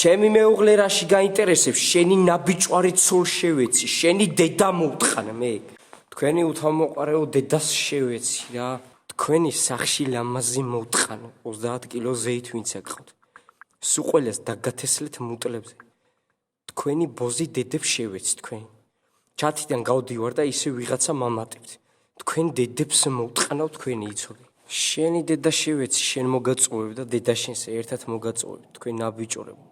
ჩემი მეუღლე რაში გაინტერესებს შენი ნაბიჭვარი ცოლ შევეცი შენი დედა მოუტყან მე თქვენი უთამოყარეო დედას შევეცი რა თქვენი სახში ლამაზი მოუტყან 30 კილო ზეით ვინც აკყავთ სუყველას დაგათესლეთ მუტლებზე თქვენი ბოზი დედებს შევეცი თქვენი ჩათიდან გავდივარ და ისე ვიღაცა მამატებთ თქვენ დედებს მოუტყანავ თქვენი იცოდე შენი დედა შევეცი შენ მოგაწოვებ და დედა შენს ერთად მოგაწოვებ თქვენ ნაბიჭორებო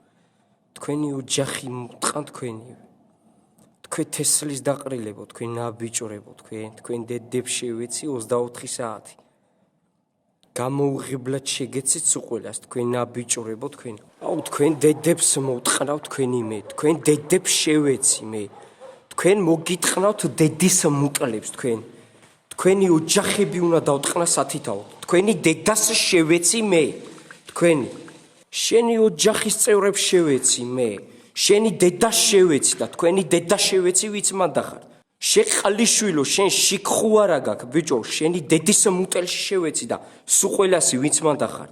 თქვენი ოჯახი მოტყან თქვენი თქვენ თესლის დაყრილებო თქვენ ნაბიჭორებო თქვენ დედებს შევეცი 24 საათი გამოუღებლად შეგეცით სუყველას თქვენ ნაბიჭორებო თქვენ აუ თქვენ დედებს მოტყნავ თქვენი მე თქვენ დედებს შევეცი მე თქვენ მოგიტყნავთ დედის მუტლებს თქვენი ოჯახები უნდა დავტყნა სათითაოდ თქვენი დედას შევეცი მე თქვენი შენი ოჯახის წევრებს შევეცი მე შენი დედა შევეცი და თქვენი დედა შევეცი ვიც მანდახარ შეყალიშვილო შენ შიქხუ არა გაქვს ბიჭო შენი დედის მუტელში შევეცი და სუყველასი ვიც მანდახარ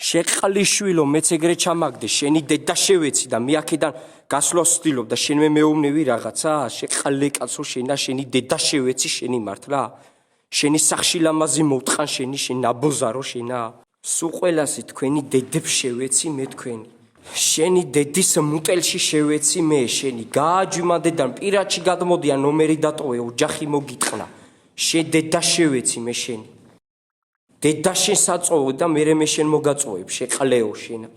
შეყალიშვილო მეც ეგრე ჩამაგდე შენი დედა შევეცი და მე აქედან გასვლას ვცდილობ და შენ მე მეუბნები რაღაცა შეყალე კაცო შენა შენი დედა შევეცი შენი მართლა შენი სახში ლამაზი მოვტყან შენ ნაბოზარო შენა სუყველასი თქვენი დედებს შევეცი მე თქვენი შენი დედის მუტელში შევეცი მე შენი გააჯვიმადედან პირადში გადმოდიან ნომერი დატოვე ოჯახი მოგიტყნა შენ დედა შევეცი მე შენი დედა შენ საწოვე და მე შენ მოგაწოვებ შეყლეო შენა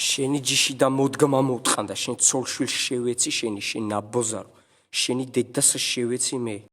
შენი ჯიში და მოდგმა მოვტყან და შენ ცოლშვილს შევეცი შენ ნაბოზარო შენი დედას შევეცი მე